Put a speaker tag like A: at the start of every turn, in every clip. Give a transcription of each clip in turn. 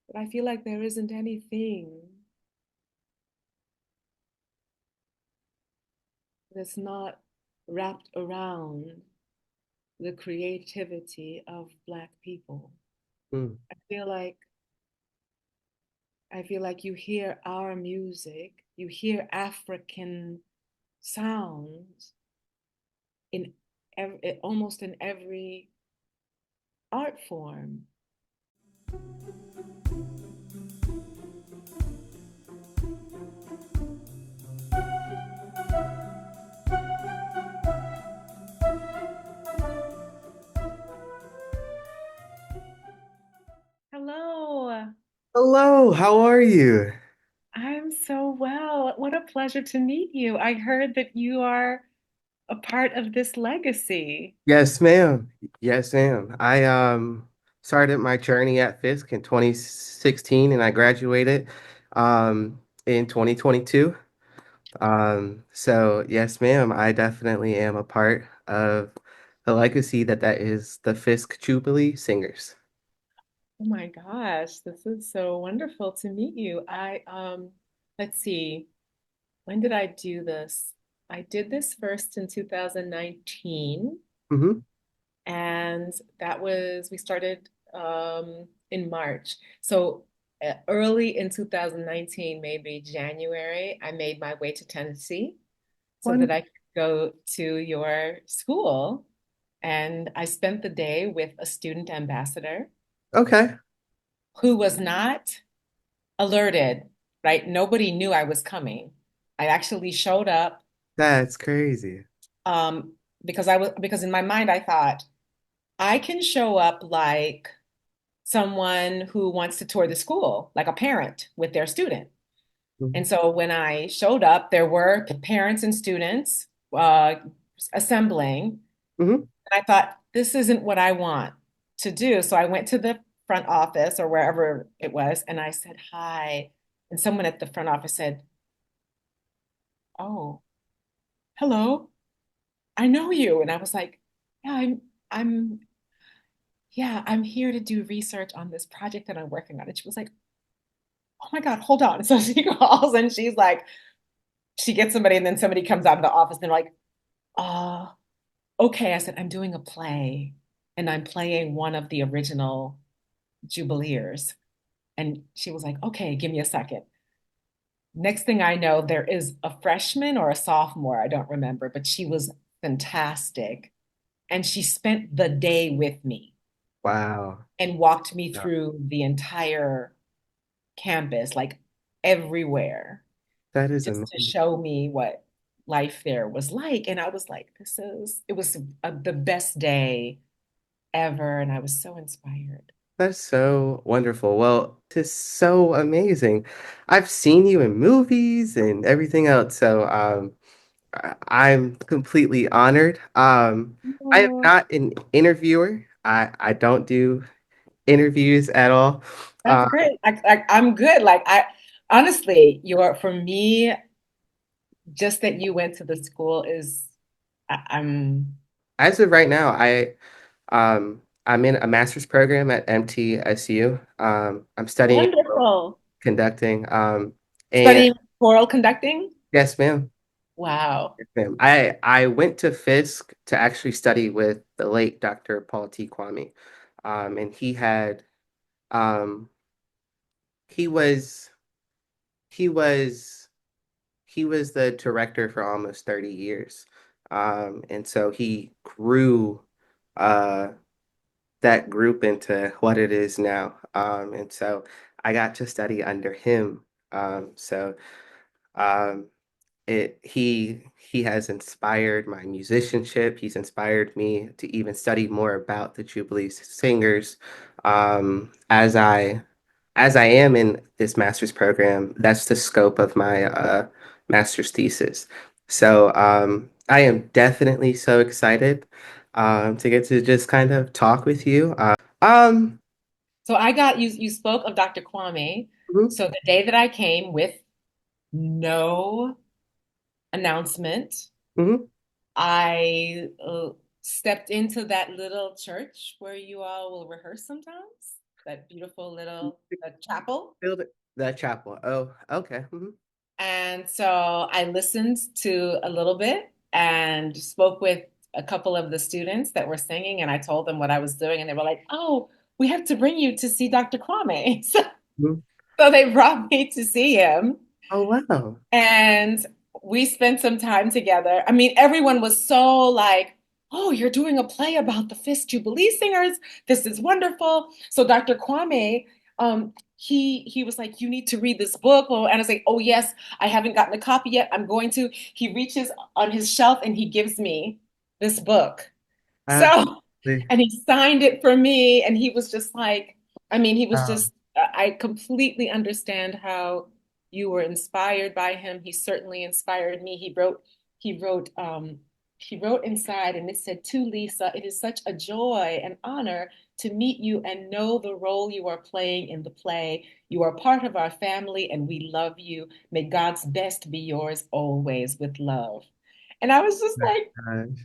A: but I feel like there isn't anything that's not wrapped around the creativity of Black people.
B: Mm.
A: I feel like I feel like you hear our music, you hear African sounds in almost in every art form. Hello.
B: Hello, how are you?
A: I'm so well. What a pleasure to meet you. I heard that you are a part of this legacy.
B: Yes, ma'am. Yes, ma'am. I started my journey at Fisk in 2016 and I graduated in 2022. So yes, ma'am, I definitely am a part of the legacy that is the Fisk Jubilee Singers.
A: Oh my gosh, this is so wonderful to meet you. Let's see, when did I do this? I did this first in 2019,
B: Hmm.
A: and we started in March. So early in 2019, maybe January, I made my way to Tennessee so that
B: One.
A: I could go to your school. And I spent the day with a student ambassador
B: Okay,
A: who was not alerted, right? Nobody knew I was coming. I actually showed up
B: that's crazy.
A: um, because in my mind I thought I can show up like someone who wants to tour the school, like a parent with their student. And so when I showed up, there were parents and students assembling.
B: Hmm.
A: And I thought, this isn't what I want to do. So I went to the front office or wherever it was, and I said, hi. And someone at the front office said, oh, hello, I know you. And I was like, yeah, I'm, yeah, I'm here to do research on this project that I'm working on. And she was like, oh my God, hold on. So she calls and she's like, she gets somebody, and then somebody comes out of the office and they're like, uh, okay. I said, I'm doing a play and I'm playing one of the original Jubileers. And she was like, okay, give me a second. Next thing I know, there is a freshman or a sophomore, I don't remember, but she was fantastic. And she spent the day with me
B: Wow.
A: and walked me
B: Yeah.
A: through the entire campus, like everywhere,
B: That is
A: just to
B: amazing.
A: show me what life there was like. And I was like, it was the best day ever. And I was so inspired.
B: That's so wonderful. Well, this is so amazing. I've seen you in movies and everything else, so I'm completely honored. I am
A: Oh,
B: not an interviewer. I don't do interviews at all.
A: that's
B: Uh,
A: great. I'm good. Like honestly, for me, just that you went to the school is, I'm
B: as of right now, I'm in a master's program at MTSU. I'm studying
A: wonderful.
B: conducting. And
A: Studying choral conducting?
B: yes, ma'am.
A: Wow.
B: Yes, ma'am. I went to Fisk to actually study with the late Dr. Paul T. Kwame. And um he was he was he was the director for almost 30 years. And so he grew uh that group into what it is now. And so I got to study under him. So um it he has inspired my musicianship. He's inspired me to even study more about the Jubilee singers. As I am in this master's program, that's the scope of my master's thesis. So I am definitely so excited to get to just kind of talk with you. Um,
A: So I got you, you spoke of Dr. Kwame.
B: mhm,
A: So the day that I came with no announcement,
B: mhm.
A: I stepped into that little church where you all will rehearse sometimes. that beautiful little chapel.
B: Build it. The chapel. Oh, okay.
A: And so I listened to a little bit and spoke with a couple of the students that were singing, and I told them what I was doing, and they were like, "Oh, we have to bring you to see Dr. Kwame."
B: Mhm.
A: So they brought me to see him.
B: Oh, wow.
A: And we spent some time together. I mean, everyone was so like, "Oh, you're doing a play about the Fisk Jubilee Singers. This is wonderful." So Dr. Kwame, he was like, "You need to read this book." Oh, and I was like, "Oh yes, I haven't gotten a copy yet. I'm going to." He reaches on his shelf and he gives me this book. So,
B: Absolutely.
A: and he signed it for me, and he was just like, I mean, he was
B: Wow.
A: just, I completely understand how you were inspired by him. He certainly inspired me. He wrote, he wrote inside, and it said, "To Lisa, it is such a joy and honor to meet you and know the role you are playing in the play. You are part of our family, and we love you. May God's best be yours always with love." And I was just
B: My
A: like,
B: gosh.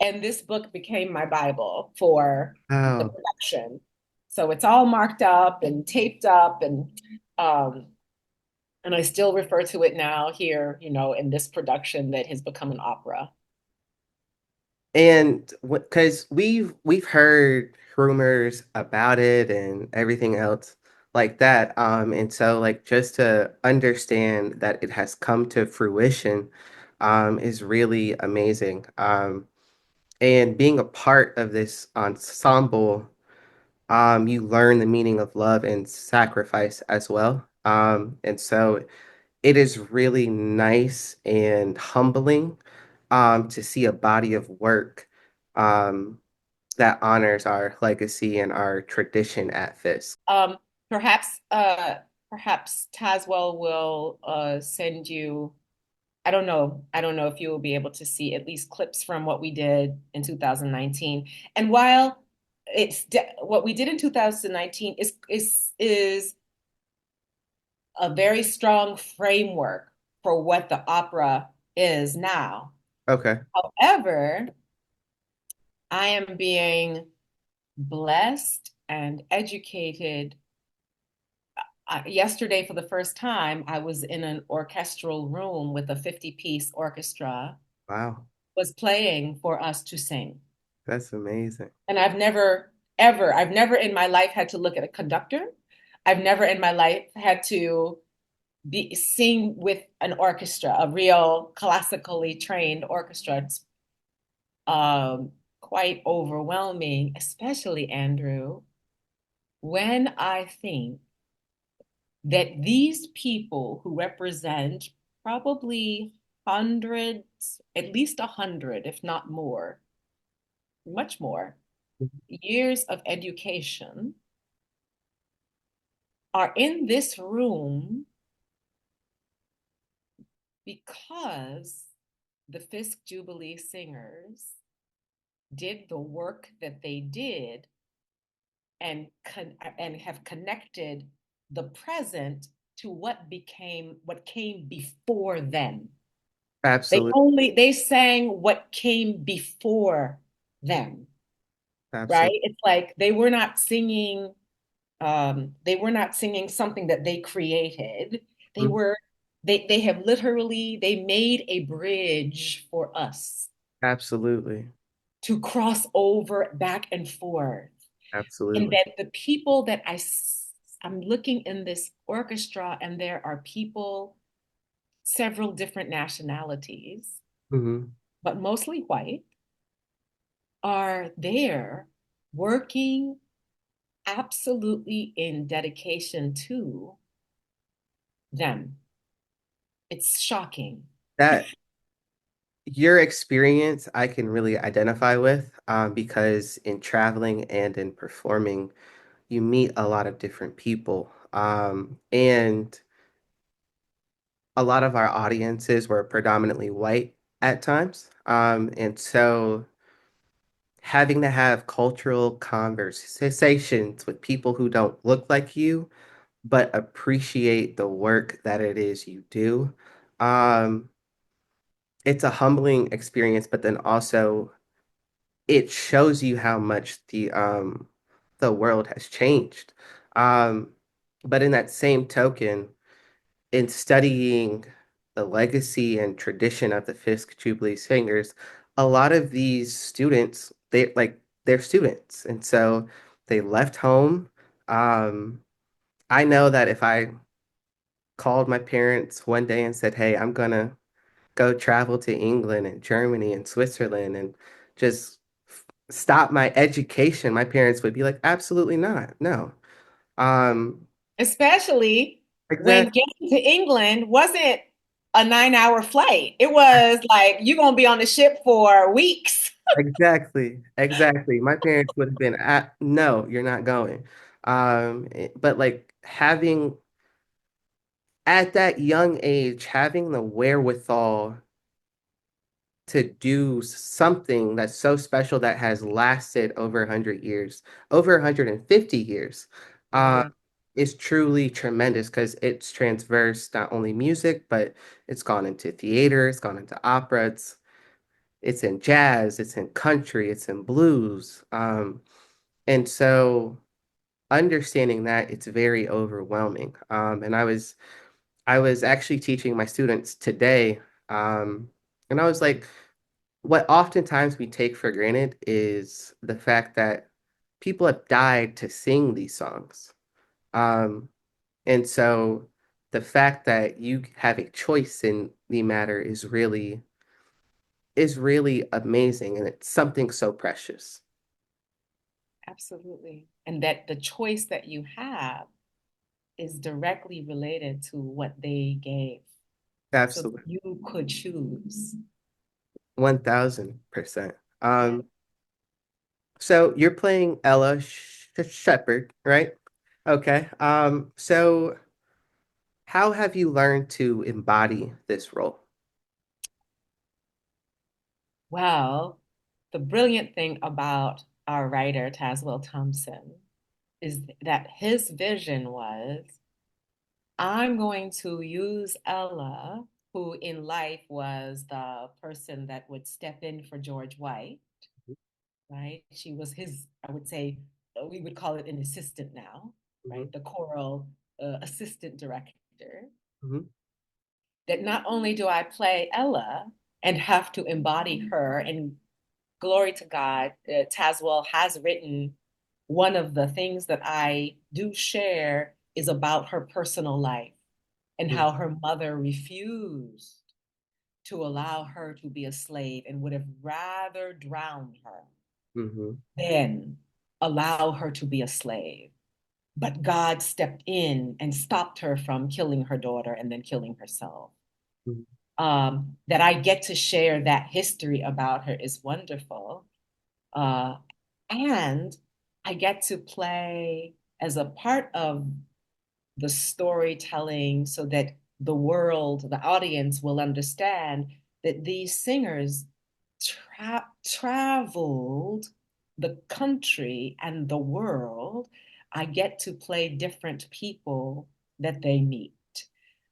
A: and this book became my Bible for the
B: Wow.
A: production. So it's all marked up and taped up, um and I still refer to it now here, in this production that has become an opera.
B: And because we've heard rumors about it and everything else like that. And so like just to understand that it has come to fruition, is really amazing. And being a part of this ensemble, you learn the meaning of love and sacrifice as well. And so it is really nice and humbling, to see a body of work, um, that honors our legacy and our tradition at Fisk.
A: Um, perhaps Tazwell will send you. I don't know. I don't know if you will be able to see at least clips from what we did in 2019. And while what we did in 2019 is a very strong framework for what the opera is now.
B: Okay.
A: However, I am being blessed and educated. Yesterday, for the first time, I was in an orchestral room with a 50-piece orchestra,
B: Wow.
A: was playing for us to sing.
B: That's amazing.
A: And I've never in my life had to look at a conductor. I've never in my life had to be sing with an orchestra, a real classically trained orchestra. It's quite overwhelming, especially Andrew, when I think that these people who represent probably hundreds, at least 100, if not more, much more, years of education are in this room because the Fisk Jubilee singers did the work that they did and have connected the present to what came before them.
B: Absolutely.
A: They sang what came before them, right?
B: Absolutely.
A: It's like they were not singing something that they created. They
B: Mhm.
A: were they have literally they made a bridge for us
B: Absolutely.
A: to cross over back and forth. And
B: Absolutely.
A: that the people that I'm looking in this orchestra, and there are people, several different nationalities,
B: Hmm.
A: but mostly white, are there working absolutely in dedication to them. It's shocking.
B: That your experience I can really identify with, because in traveling and in performing, you meet a lot of different people. And a lot of our audiences were predominantly white at times. And so having to have cultural conversations with people who don't look like you, but appreciate the work that it is you do. Um, it's a humbling experience, but then also it shows you how much the world has changed. Um, but in that same token, in studying the legacy and tradition of the Fisk Jubilee Singers, a lot of these students, they're students. And so they left home. Um, I know that if I called my parents one day and said, "Hey, I'm gonna go travel to England and Germany and Switzerland and just stop my education," my parents would be like, "Absolutely not. No." Um,
A: Especially when
B: exactly,
A: getting to England wasn't a 9 hour flight. It was like you're gonna be on the ship for weeks.
B: exactly. My parents would have been at, "No, you're not going." But like having at that young age, having the wherewithal to do something that's so special that has lasted over 100 years, over 150 years, uh,
A: Right.
B: is truly tremendous because it's transversed not only music, but it's gone into theater, it's gone into opera, it's in jazz, it's in country, it's in blues. And so understanding that it's very overwhelming. And I was actually teaching my students today, and I was like, what oftentimes we take for granted is the fact that people have died to sing these songs. Um, and so the fact that you have a choice in the matter is really amazing, and it's something so precious.
A: Absolutely. And that the choice that you have is directly related to what they gave. So
B: Absolutely.
A: you could choose.
B: 1000%.
A: Yeah.
B: So you're playing Ella Sheppard, right? Okay. So how have you learned to embody this role?
A: Well, the brilliant thing about our writer, Tazwell Thompson, is that his vision was I'm going to use Ella, who in life was the person that would step in for George White, right? She was his, I would say, we would call it an assistant now,
B: Hmm.
A: right? The choral assistant director.
B: Hmm.
A: That not only do I play Ella and have to embody her, and glory to God, Tazwell has written one of the things that I do share is about her personal life and how her mother refused to allow her to be a slave and would have rather drowned her
B: Hmm.
A: than allow her to be a slave. But God stepped in and stopped her from killing her daughter and then killing herself.
B: Hmm.
A: That I get to share that history about her is wonderful. Uh, and I get to play as a part of the storytelling so that the world, the audience will understand that these singers traveled the country and the world. I get to play different people that they meet.
B: Oh,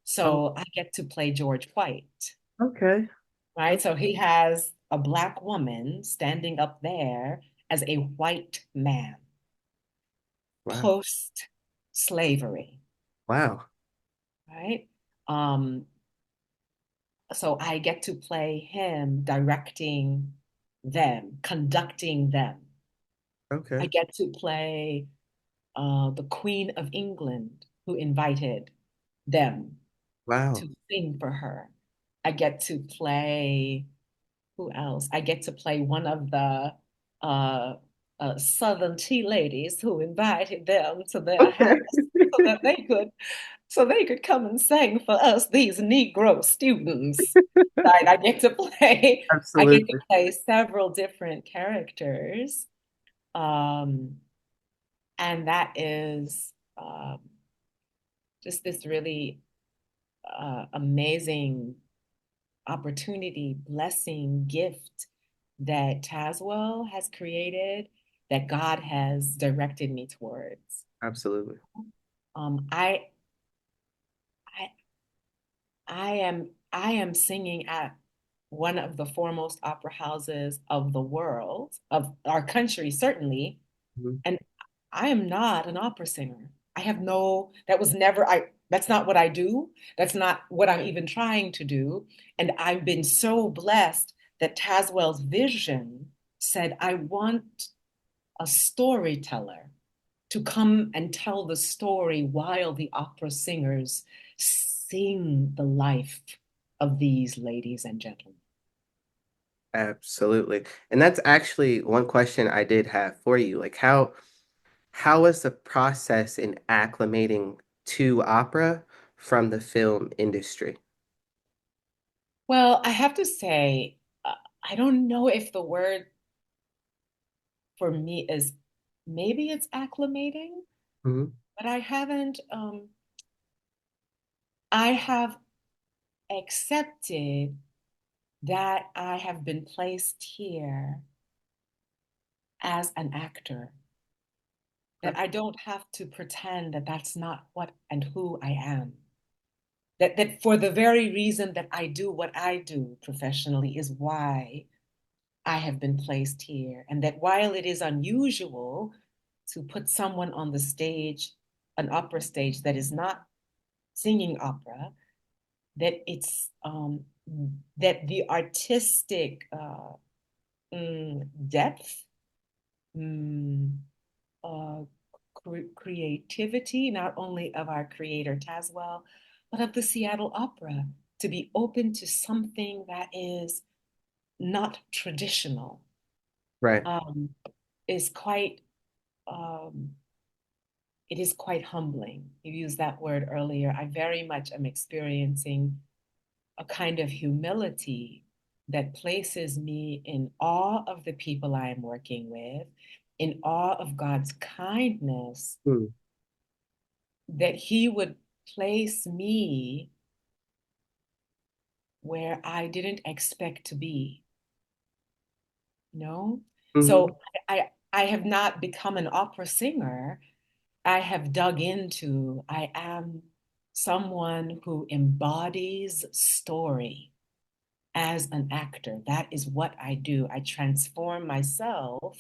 A: So I get to play George White,
B: okay.
A: right? So he has a black woman standing up there as a white man
B: Wow.
A: post slavery,
B: Wow.
A: right? Um, so I get to play him directing them, conducting them. I
B: Okay.
A: get to play the Queen of England who invited them
B: Wow.
A: to sing for her. I get to play who else? I get to play one of the uh, Southern tea ladies who invited them to their
B: Okay.
A: house so that they could come and sing for us, these Negro students. Right? I get to play. I get to
B: Absolutely.
A: play several different characters, um, and that is just this really amazing opportunity, blessing, gift that Tazwell has created, that God has directed me towards.
B: Absolutely.
A: Um, I, I, I am singing at one of the foremost opera houses of the world, of our country, certainly.
B: Mhm.
A: And I am not an opera singer. I have no, that was never, that's not what I do. That's not what I'm even trying to do. And I've been so blessed that Tazwell's vision said, I want a storyteller to come and tell the story while the opera singers sing the life of these ladies and gentlemen.
B: Absolutely. And that's actually one question I did have for you. Like how was the process in acclimating to opera from the film industry?
A: Well, I have to say, I don't know if the word for me is maybe it's acclimating,
B: Hmm.
A: but I have accepted that I have been placed here as an actor, that I don't have to pretend that that's not what and who I am. That for the very reason that I do what I do professionally is why I have been placed here. And that while it is unusual to put someone on the stage, an opera stage that is not singing opera, that it's that the artistic depth, mm, uh, creativity, not only of our creator Tazwell, but of the Seattle Opera, to be open to something that is not traditional,
B: Right.
A: um, is quite um, it is quite humbling. You used that word earlier. I very much am experiencing a kind of humility that places me in awe of the people I am working with, in awe of God's kindness,
B: Hmm.
A: that He would place me where I didn't expect to be, you know?
B: Hmm.
A: So I have not become an opera singer. I have dug into, I am someone who embodies story as an actor. That is what I do. I transform myself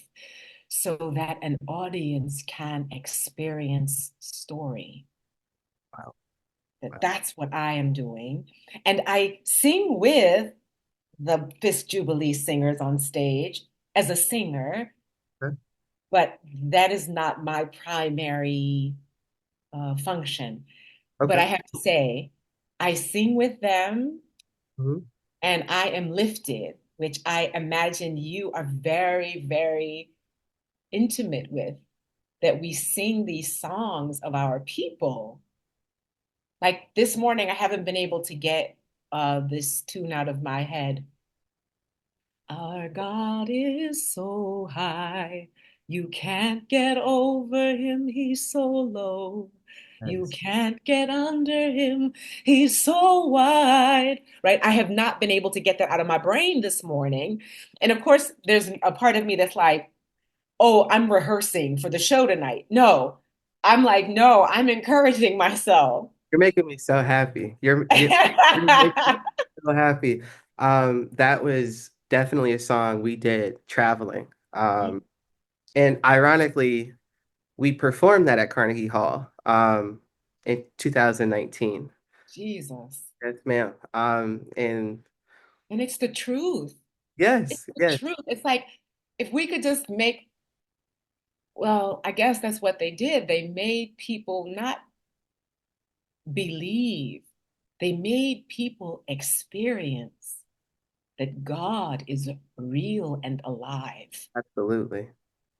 A: so that an audience can experience story.
B: Wow. Wow.
A: That's what I am doing. And I sing with the Fifth Jubilee singers on stage as a singer,
B: Okay.
A: but that is not my primary function. But
B: Okay.
A: I have to say, I sing with them
B: Mhm.
A: and I am lifted, which I imagine you are very, very intimate with, that we sing these songs of our people. Like this morning, I haven't been able to get this tune out of my head. Our God is so high, you can't get over him, he's so low. You
B: Nice.
A: can't get under him, he's so wide. Right? I have not been able to get that out of my brain this morning. And of course, there's a part of me that's like, oh, I'm rehearsing for the show tonight. No, I'm like, no, I'm encouraging myself.
B: You're making me so happy. You're making me so happy. That was definitely a song we did traveling. And ironically, we performed that at Carnegie Hall in 2019.
A: Jesus.
B: Yes, ma'am. And
A: And it's the truth. It's
B: yes,
A: the
B: yes,
A: truth. It's like if we could just make, well, I guess that's what they did. They made people not believe, they made people experience that God is real and alive,
B: absolutely.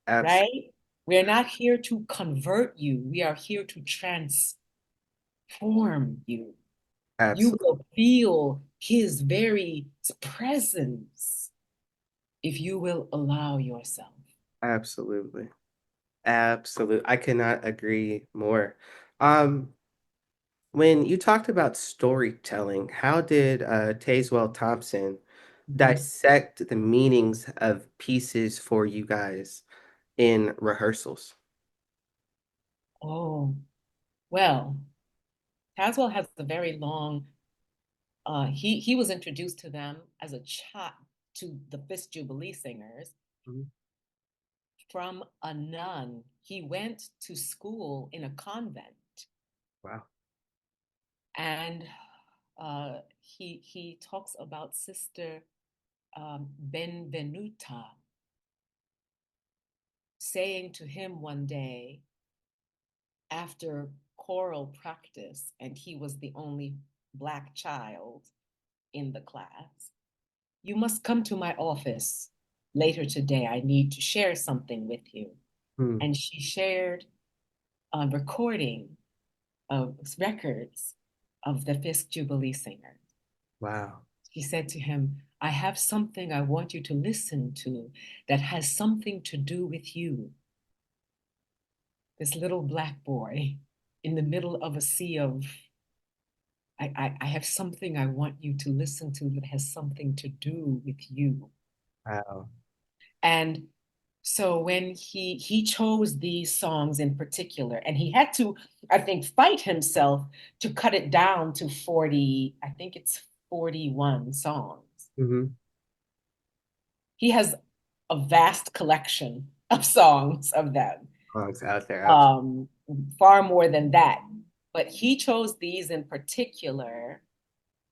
B: Absolutely.
A: right? We're not here to convert you, we are here to transform you. You
B: Absolutely.
A: will feel His very presence if you will allow yourself.
B: Absolutely. Absolutely. I cannot agree more. Um, when you talked about storytelling, how did Tazwell Thompson
A: Mhm.
B: dissect the meanings of pieces for you guys in rehearsals?
A: Oh, well, Tazwell has a very long, he was introduced to them as a child, to the Fifth Jubilee singers,
B: Mhm.
A: from a nun. He went to school in a convent,
B: Wow.
A: and he talks about Sister Benvenuta saying to him one day after choral practice, and he was the only Black child in the class, "You must come to my office later today. I need to share something with you."
B: Hmm.
A: And she shared a recording of records of the Fisk Jubilee Singers.
B: Wow.
A: She said to him, "I have something I want you to listen to that has something to do with you." This little Black boy in the middle of a sea of, I have something I want you to listen to that has something to do with you.
B: Wow.
A: And so when he chose these songs in particular, and he had to, I think, fight himself to cut it down to 40, I think it's 41 songs.
B: Hmm.
A: He has a vast collection of songs of them,
B: Songs out there. Absolutely.
A: um, far more than that. But he chose these in particular,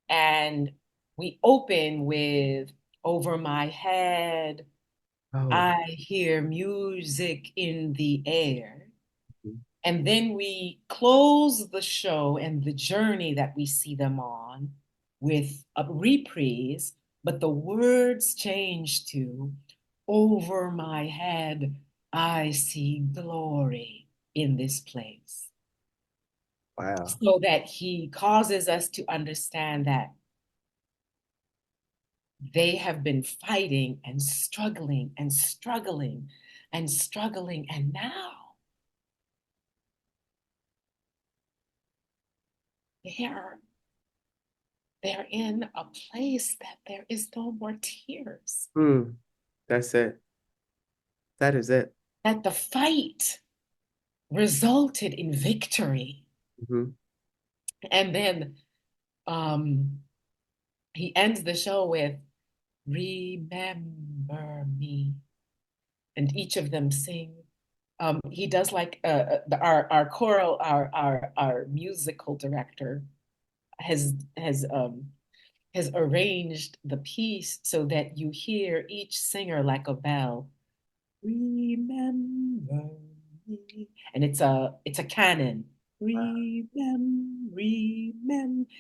A: and we open with "Over My Head,
B: Oh.
A: I Hear Music in the Air."
B: Mhm.
A: And then we close the show and the journey that we see them on with a reprise, but the words change to "Over my head, I see glory in this place."
B: Wow.
A: So that he causes us to understand that they have been fighting and struggling and struggling and struggling, and now they're they're in a place that there is no more tears,
B: Hmm. That's it. That is it.
A: that the fight resulted in victory.
B: Hmm.
A: And then um, he ends the show with "Remember me," and each of them sing. He does like our choral, our musical director has arranged the piece so that you hear each singer like a bell. "Remember me," and it's a canon.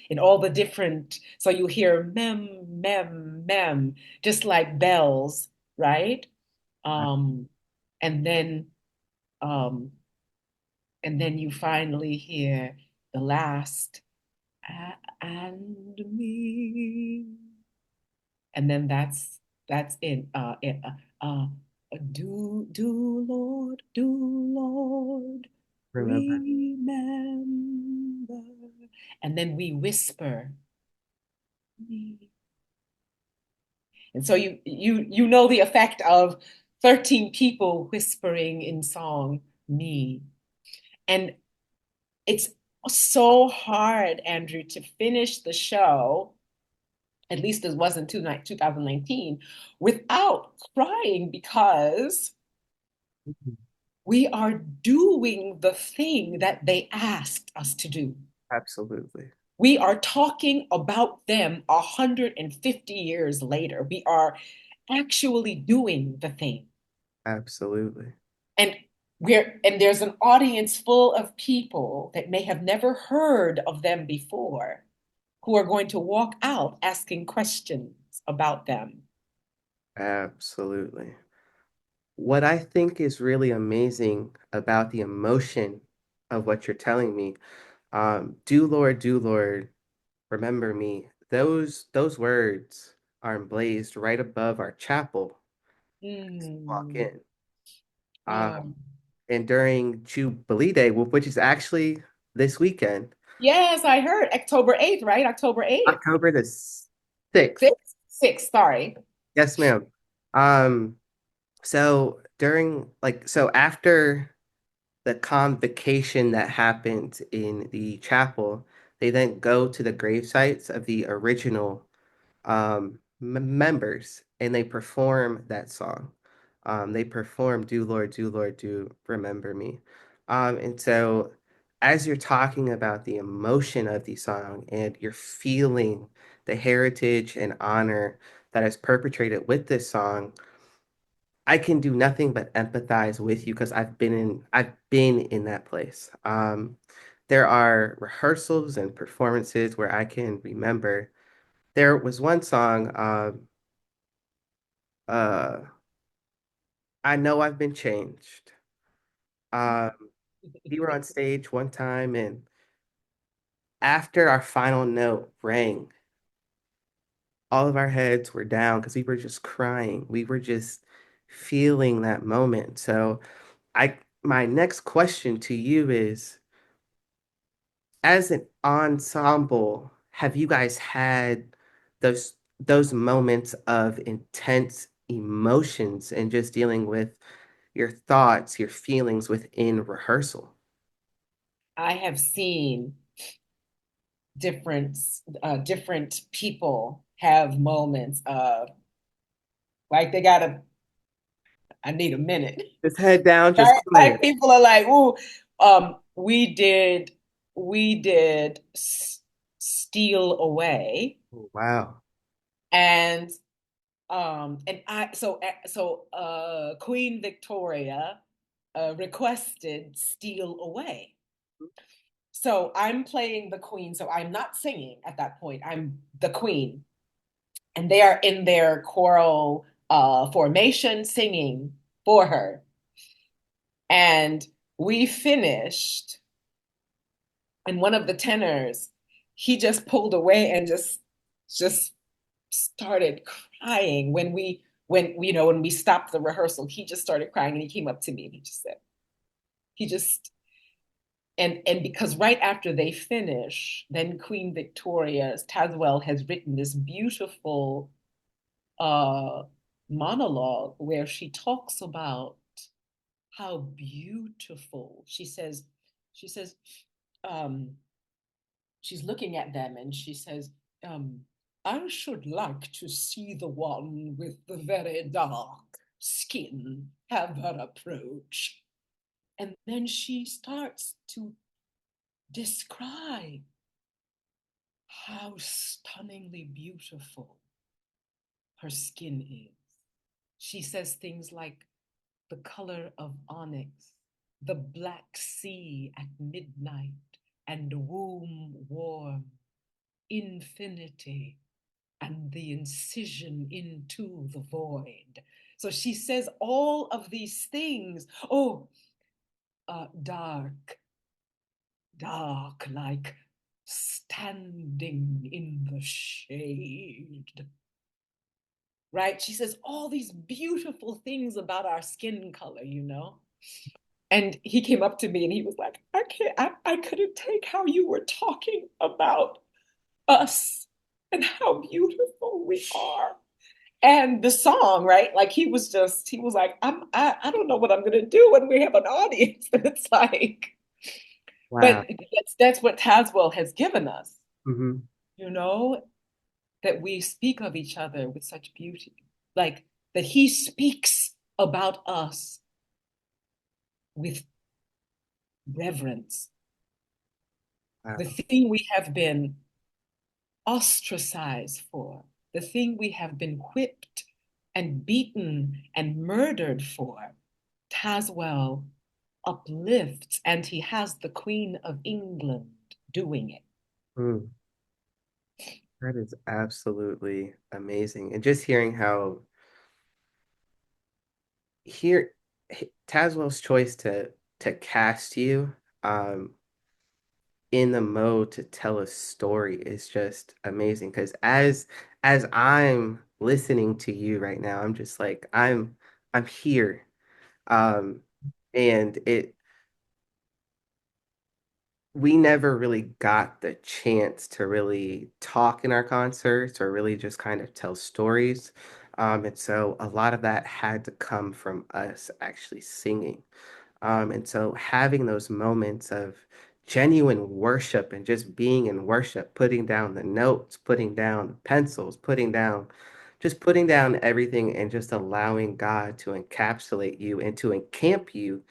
A: In all the different, so you hear mem, mem, mem, just like bells, right? Um, and then um, and then you finally hear the last and me, and then that's it. Do Lord,
B: Remember.
A: remember, and then we whisper me. And so you know the effect of 13 people whispering in song me. And it's so hard, Andrew, to finish the show, at least it was in 2019, without crying, because
B: Mhm.
A: we are doing the thing that they asked us to do.
B: Absolutely.
A: We are talking about them 150 years later. We are actually doing the thing.
B: Absolutely.
A: And there's an audience full of people that may have never heard of them before, who are going to walk out asking questions about them.
B: Absolutely. What I think is really amazing about the emotion of what you're telling me, do Lord, remember me. Those words are emblazed right above our chapel as you walk
A: Mm.
B: in.
A: Um,
B: And during Jubilee Day, which is actually this weekend,
A: yes, I heard October 8th, right? October 8th.
B: October the 6th.
A: 6th, 6th, sorry.
B: Yes, ma'am. Um, so after the convocation that happened in the chapel, they then go to the grave sites of the original members and they perform that song. They performed Do Lord, Do Remember Me. And so as you're talking about the emotion of the song and you're feeling the heritage and honor that is perpetrated with this song, I can do nothing but empathize with you because I've been in that place. There are rehearsals and performances where I can remember there was one song, uh, I Know I've Been Changed. Um, we were on stage one time, and after our final note rang, all of our heads were down because we were just crying. We were just feeling that moment. So my next question to you is, as an ensemble, have you guys had those moments of intense emotions and just dealing with your thoughts, your feelings within rehearsal?
A: I have seen different different people have moments of like they gotta, I need a minute.
B: Just head down, just
A: Right?
B: crying.
A: Like people are like, ooh, we did steal away,
B: Oh, wow.
A: and Queen Victoria requested steal away. So I'm playing the queen, so I'm not singing at that point. I'm the queen, and they are in their choral formation singing for her. And we finished, and one of the tenors, he just pulled away and just started crying when we stopped the rehearsal. He just started crying, and he came up to me and he just said, he just and because right after they finish, then Queen Victoria's Tazwell has written this beautiful uh monologue where she talks about how beautiful, she says um she's looking at them and she says, um, I should like to see the one with the very dark skin have her approach. And then she starts to describe how stunningly beautiful her skin is. She says things like the color of onyx, the black sea at midnight, and womb warm, infinity, and the incision into the void. So she says all of these things. Oh, dark, dark, like standing in the shade. Right? She says all these beautiful things about our skin color, you know? And he came up to me and he was like, I can't, I couldn't take how you were talking about us and how beautiful we are. And the song, right? Like he was like, I don't know what I'm gonna do when we have an audience. And it's like,
B: Wow.
A: but that's what Tazwell has given us,
B: Hmm.
A: you know, that we speak of each other with such beauty. Like that he speaks about us with reverence. The
B: Wow.
A: thing we have been ostracized for, the thing we have been whipped and beaten and murdered for, Tazwell uplifts, and he has the Queen of England doing it.
B: Mm, that is absolutely amazing. And just hearing how here Tazwell's choice to cast you um in the mode to tell a story is just amazing because as I'm listening to you right now, I'm just like I'm here. Um and it we never really got the chance to really talk in our concerts or really just kind of tell stories. And so a lot of that had to come from us actually singing. And so having those moments of genuine worship and just being in worship, putting down the notes, putting down pencils, putting down just putting down everything and just allowing God to encapsulate you and to encamp you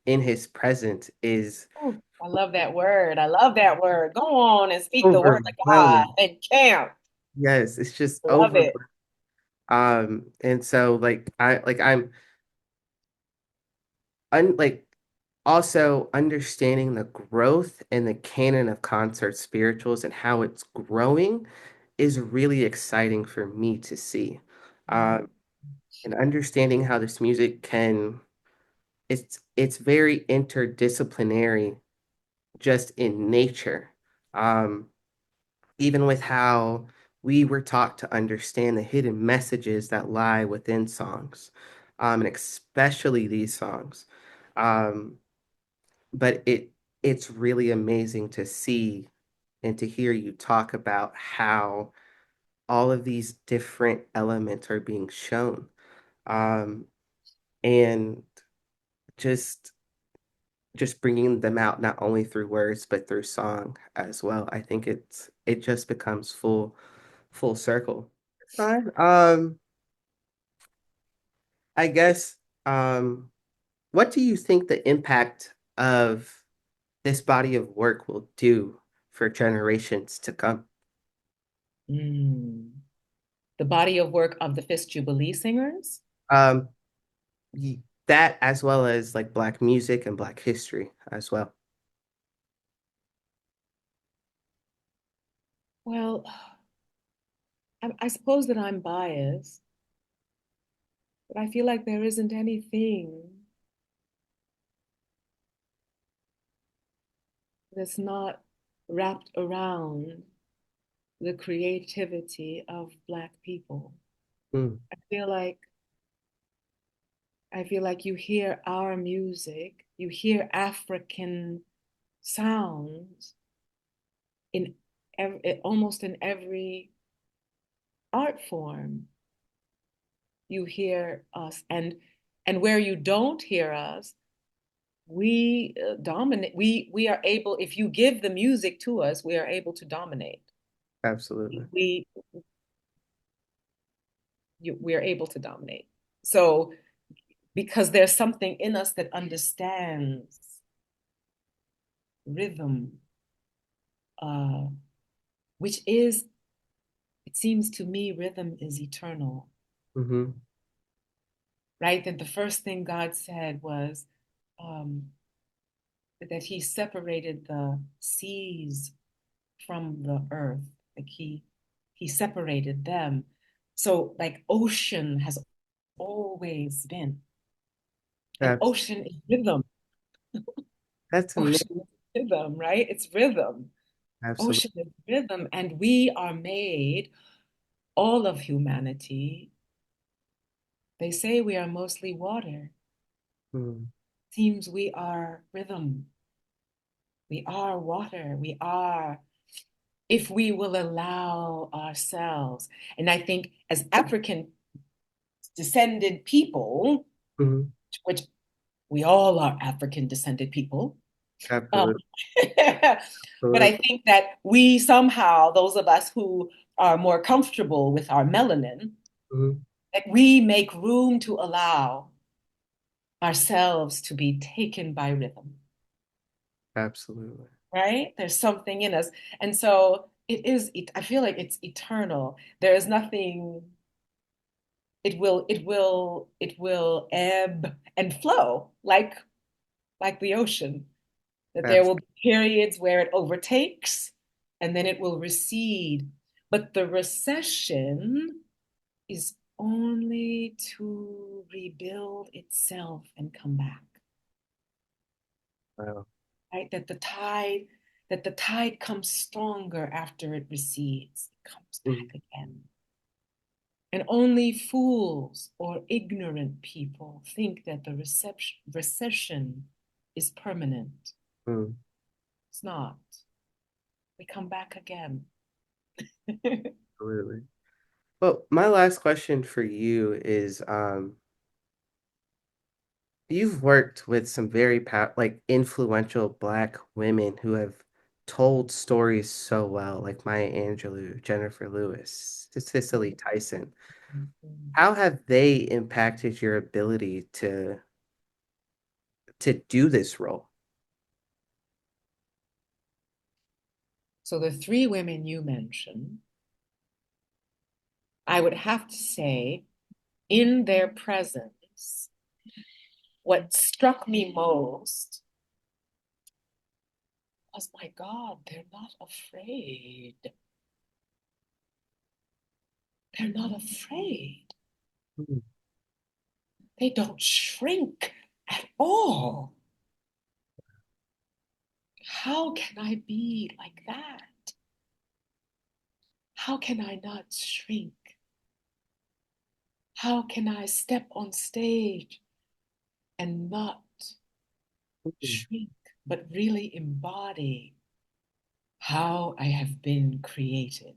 B: in his presence is
A: Oh, I love that word. I love that word. Go on and speak the word of God
B: overwhelming.
A: and camp.
B: Yes, it's just
A: Love
B: over.
A: it.
B: And so I'm like also understanding the growth and the canon of concert spirituals and how it's growing is really exciting for me to see.
A: Mm.
B: Um, and understanding how this music can it's very interdisciplinary just in nature. Um, Even with how we were taught to understand the hidden messages that lie within songs, and especially these songs. Um, but it's really amazing to see and to hear you talk about how all of these different elements are being shown. Um, and just just bringing them out not only through words but through song as well. I think it just becomes full circle. Fine. I guess what do you think the impact of this body of work will do for generations to come?
A: Mm. The body of work of the Fifth Jubilee Singers.
B: Um, that as well as like Black music and Black history as well.
A: Well, I suppose that I'm biased, but I feel like there isn't anything that's not wrapped around the creativity of Black people.
B: Mm,
A: I feel like I feel like you hear our music, you hear African sounds in almost in every art form. You hear us, and where you don't hear us, we dominate. We are able. If you give the music to us, we are able to dominate.
B: absolutely.
A: We we are able to dominate. So because there's something in us that understands rhythm, uh, which is, it seems to me, rhythm is eternal,
B: Hmm.
A: right? That the first thing God said was um, that He separated the seas from the earth. Like He separated them. So like ocean has always been, and
B: That's
A: ocean is rhythm.
B: that's amazing.
A: Ocean is rhythm, right? It's rhythm.
B: Absolutely.
A: Ocean is rhythm, and we are made, all of humanity. They say we are mostly water.
B: Mm,
A: Seems we are rhythm. We are water. We are, if we will allow ourselves. And I think as African descended people,
B: mhm.
A: which we all are African descended people, um,
B: Absolutely.
A: but I
B: Absolutely.
A: think that we somehow, those of us who are more comfortable with our melanin,
B: Mhm.
A: that we make room to allow ourselves to be taken by rhythm,
B: Absolutely.
A: right? There's something in us. And so it is, I feel like it's eternal. There is nothing, it will ebb and flow like the ocean. That there will be periods where it overtakes and then it will recede. But the recession is only to rebuild itself and come back.
B: Wow.
A: Right? That the tide comes stronger after it recedes. It comes
B: Mm,
A: back again. And only fools or ignorant people think that the recession is permanent.
B: mm,
A: It's not. We come back again.
B: absolutely. Well, my last question for you is, you've worked with some very like influential Black women who have told stories so well, like Maya Angelou, Jennifer Lewis, Cicely Tyson.
A: Mhm.
B: How have they impacted your ability to do this role?
A: So the three women you mentioned, I would have to say, in their presence, what struck me most was, my God, they're not afraid. They're not afraid.
B: Mm,
A: They don't shrink at all. How can I be like that? How can I not shrink? How can I step on stage and not
B: mm,
A: shrink, but really embody how I have been created,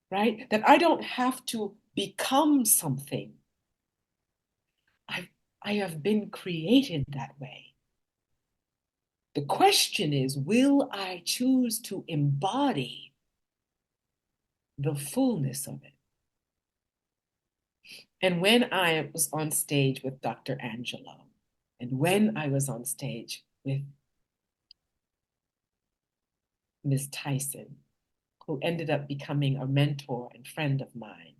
A: right? That I don't have to become something. I, I have been created that way. The question is, will I choose to embody the fullness of it? And when I was on stage with Dr. Angelo, and when I was on stage with Ms. Tyson, who ended up becoming a mentor and friend of mine,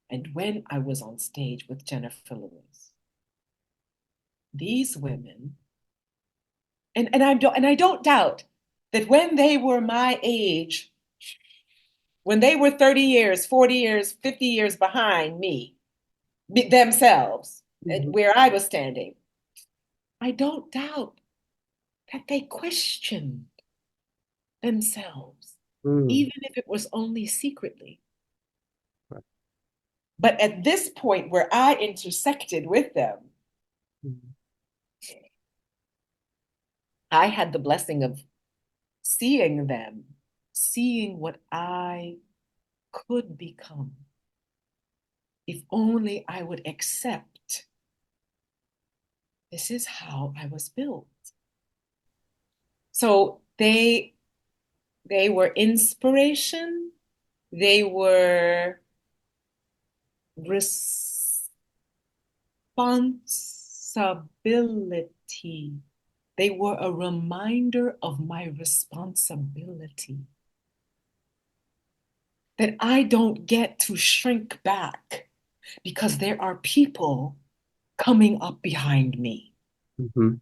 A: and when I was on stage with Jennifer Lewis, these women, and I don't doubt that when they were my age, when they were 30 years, 40 years, 50 years behind me, themselves,
B: mhm,
A: where I was standing, I don't doubt that they questioned themselves,
B: mm,
A: even if it was only secretly.
B: right,
A: But at this point where I intersected with them,
B: mm,
A: I had the blessing of seeing them, seeing what I could become if only I would accept this is how I was built. So they were inspiration, they were responsibility. They were a reminder of my responsibility that I don't get to shrink back because there are people coming up behind me
B: mhm.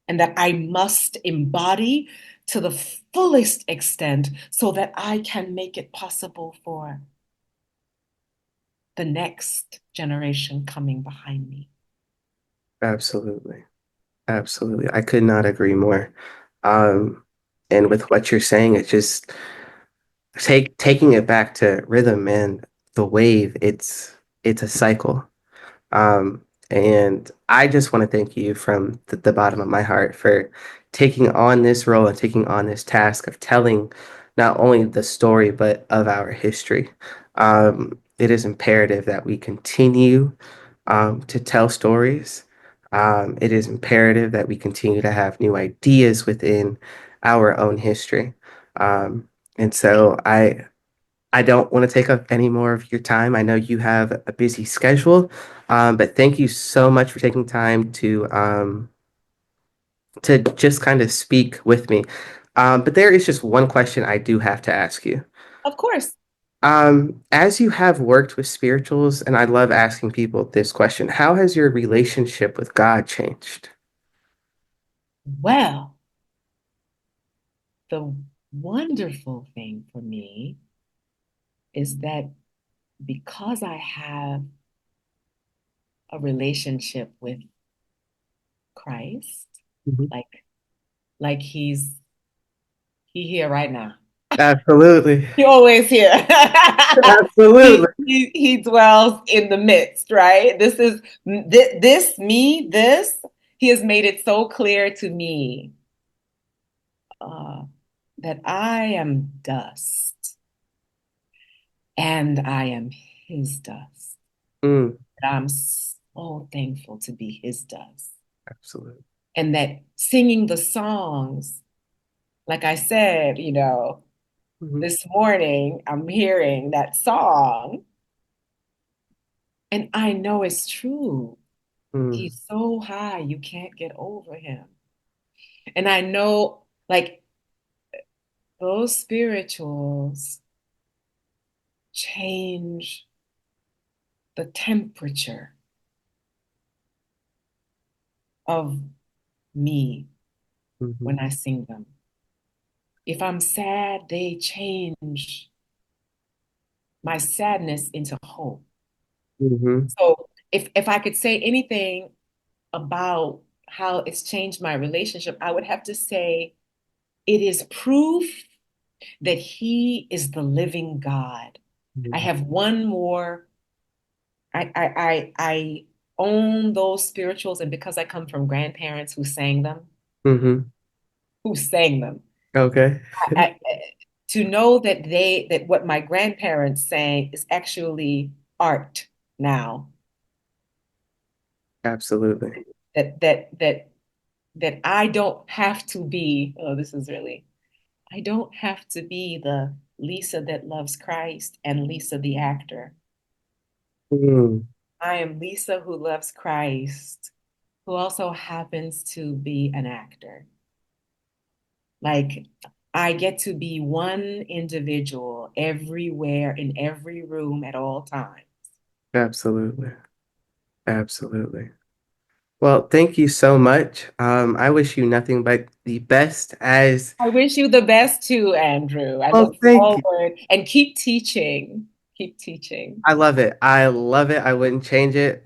A: and that I must embody to the fullest extent so that I can make it possible for the next generation coming behind me.
B: Absolutely. Absolutely. I could not agree more. Um, and with what you're saying, it just taking it back to rhythm and the wave, it's a cycle. Um, and I just want to thank you from the bottom of my heart for taking on this role and taking on this task of telling not only the story, but of our history. It is imperative that we continue to tell stories. It is imperative that we continue to have new ideas within our own history. Um, and so I don't want to take up any more of your time. I know you have a busy schedule, but thank you so much for taking time to just kind of speak with me. But there is just one question I do have to ask you.
A: Of course.
B: As you have worked with spirituals, and I love asking people this question, how has your relationship with God changed?
A: Well, the wonderful thing for me is that because I have a relationship with Christ,
B: Mhm.
A: like he here right now.
B: Absolutely.
A: He always here.
B: Absolutely.
A: He dwells in the midst, right? This me, this he has made it so clear to me uh, that I am dust and I am his dust.
B: Mm,
A: I'm so thankful to be his dust.
B: absolutely.
A: And that singing the songs, like I said,
B: Mhm.
A: this morning I'm hearing that song and I know it's true.
B: Mm,
A: He's so high, you can't get over him. And I know, like, those spirituals change the temperature of me
B: mhm,
A: when I sing them. If I'm sad, they change my sadness into hope.
B: mhm,
A: So if I could say anything about how it's changed my relationship, I would have to say it is proof that he is the living God. I
B: mhm,
A: have one more. I own those spirituals, and because I come from grandparents
B: mhm.
A: who sang them,
B: Okay.
A: to know that that what my grandparents sang is actually art now.
B: Absolutely.
A: That that that that I don't have to be. Oh, this is really. I don't have to be the Lisa that loves Christ and Lisa the actor.
B: Mm,
A: I am Lisa who loves Christ, who also happens to be an actor. Like, I get to be one individual everywhere in every room at all times.
B: absolutely. Absolutely. Well, thank you so much. I wish you nothing but the best as
A: I wish you the best too, Andrew. I
B: well,
A: look
B: thank you.
A: forward and keep teaching. Keep teaching.
B: I love it. I love it. I wouldn't change it.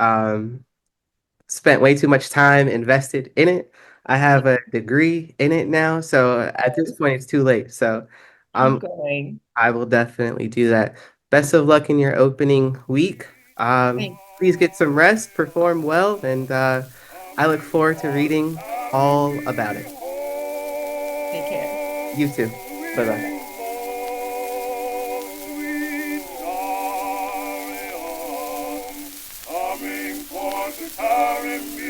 B: Spent way too much time invested in it. I have a degree in it now, so at this point it's too late. So
A: Keep
B: um
A: going.
B: I will definitely do that. Best of luck in your opening week.
A: Thanks.
B: Please get some rest, perform well, and I look forward to reading all about it.
A: Take care.
B: You too. Bye bye.
C: Coming forth to carry me.